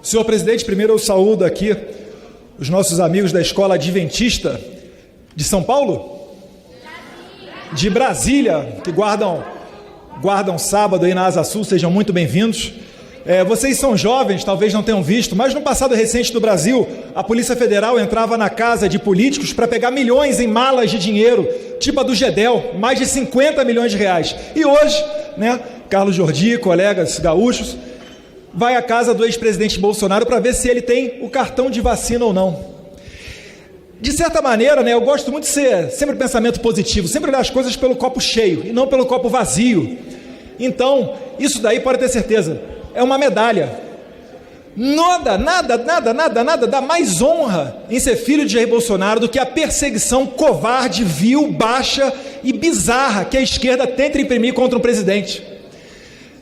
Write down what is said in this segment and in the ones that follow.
Senhor presidente, primeiro eu saúdo aqui os nossos amigos da Escola Adventista de São Paulo? De Brasília, que guardam sábado aí na Asa Sul, sejam muito bem-vindos. Vocês são jovens, talvez não tenham visto, mas no passado recente do Brasil, a Polícia Federal entrava na casa de políticos para pegar milhões em malas de dinheiro, tipo a do Gedel, mais de 50 milhões de reais. E hoje, Carlos Jordi, colegas gaúchos, vai à casa do ex-presidente Bolsonaro para ver se ele tem o cartão de vacina ou não. De certa maneira, eu gosto muito de ser sempre pensamento positivo, sempre olhar as coisas pelo copo cheio e não pelo copo vazio. Então, isso daí pode ter certeza, é uma medalha. Nada dá mais honra em ser filho de Jair Bolsonaro do que a perseguição covarde, vil, baixa e bizarra que a esquerda tenta imprimir contra um presidente.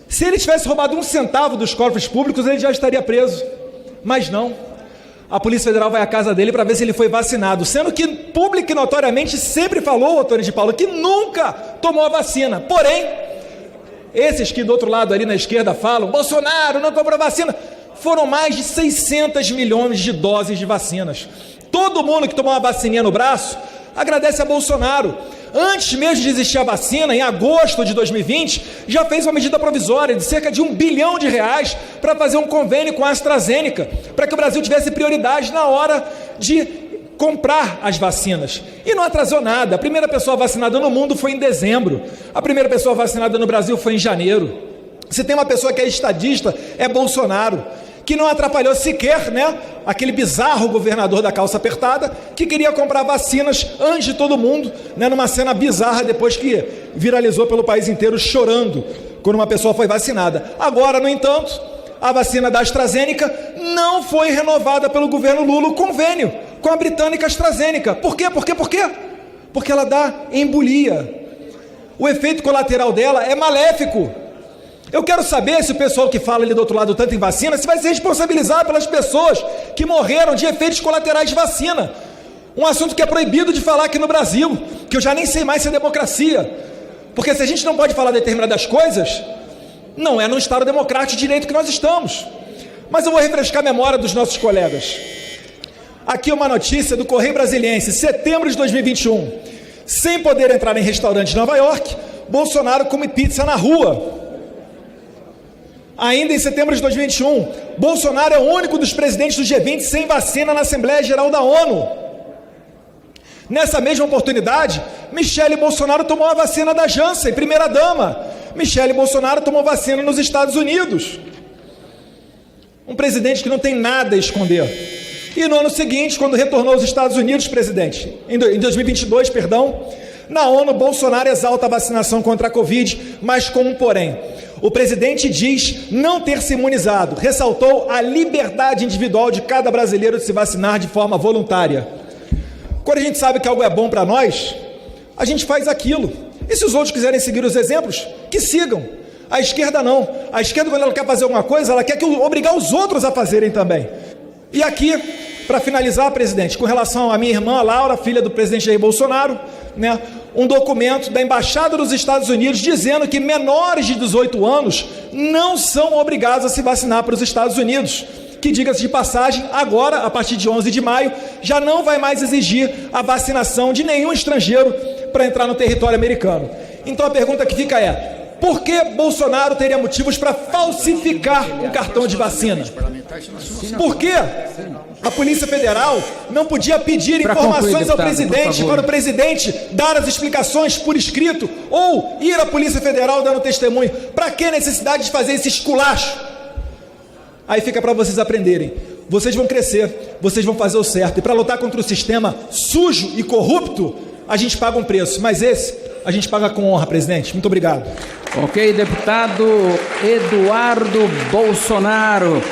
Se ele tivesse roubado 1 centavo dos cofres públicos, ele já estaria preso. Mas não. A Polícia Federal vai à casa dele para ver se ele foi vacinado, sendo que público e notoriamente sempre falou, Antônio de Paulo, que nunca tomou a vacina. Porém, esses que do outro lado ali na esquerda falam, Bolsonaro não comprou vacina, foram mais de 600 milhões de doses de vacinas. Todo mundo que tomou uma vacininha no braço agradece a Bolsonaro. Antes mesmo de existir a vacina, em agosto de 2020, já fez uma medida provisória de cerca de R$1 bilhão para fazer um convênio com a AstraZeneca, para que o Brasil tivesse prioridade na hora de comprar as vacinas. E não atrasou nada. A primeira pessoa vacinada no mundo foi em dezembro. A primeira pessoa vacinada no Brasil foi em janeiro. Se tem uma pessoa que é estadista, é Bolsonaro, que não atrapalhou sequer, aquele bizarro governador da calça apertada, que queria comprar vacinas antes de todo mundo, numa cena bizarra depois que viralizou pelo país inteiro chorando quando uma pessoa foi vacinada. Agora, no entanto, a vacina da AstraZeneca não foi renovada pelo governo Lula, o convênio com a britânica AstraZeneca. Por quê? Porque ela dá embolia. O efeito colateral dela é maléfico. Eu quero saber se o pessoal que fala ali do outro lado tanto em vacina, se vai se responsabilizar pelas pessoas que morreram de efeitos colaterais de vacina. Um assunto que é proibido de falar aqui no Brasil, que eu já nem sei mais se é democracia. Porque se a gente não pode falar determinadas coisas, não é no Estado democrático de direito que nós estamos. Mas eu vou refrescar a memória dos nossos colegas. Aqui uma notícia do Correio Brasiliense, setembro de 2021. Sem poder entrar em restaurante de Nova York, Bolsonaro come pizza na rua. Ainda em setembro de 2021, Bolsonaro é o único dos presidentes do G20 sem vacina na Assembleia Geral da ONU. Nessa mesma oportunidade, Michele Bolsonaro tomou a vacina da Janssen, primeira-dama. Michele Bolsonaro tomou vacina nos Estados Unidos. Um presidente que não tem nada a esconder. E no ano seguinte, quando retornou aos Estados Unidos, presidente, em 2022, na ONU, Bolsonaro exalta a vacinação contra a Covid, mas com um porém. O presidente diz não ter se imunizado, ressaltou a liberdade individual de cada brasileiro de se vacinar de forma voluntária. Quando a gente sabe que algo é bom para nós, a gente faz aquilo. E se os outros quiserem seguir os exemplos, que sigam. A esquerda não. A esquerda, quando ela quer fazer alguma coisa, ela quer obrigar os outros a fazerem também. E aqui, para finalizar, presidente, com relação à minha irmã Laura, filha do presidente Jair Bolsonaro, um documento da Embaixada dos Estados Unidos dizendo que menores de 18 anos não são obrigados a se vacinar para os Estados Unidos, que, diga-se de passagem, agora, a partir de 11 de maio, já não vai mais exigir a vacinação de nenhum estrangeiro para entrar no território americano. Então a pergunta que fica é, por que Bolsonaro teria motivos para falsificar um cartão de vacina? Por que a Polícia Federal não podia pedir informações ao presidente para o presidente dar as explicações por escrito ou ir à Polícia Federal dando testemunho? Para que necessidade de fazer esse esculacho? Aí fica para vocês aprenderem. Vocês vão crescer, vocês vão fazer o certo. E para lutar contra o sistema sujo e corrupto, a gente paga um preço. Mas esse, a gente paga com honra, presidente. Muito obrigado. Ok, deputado Eduardo Bolsonaro.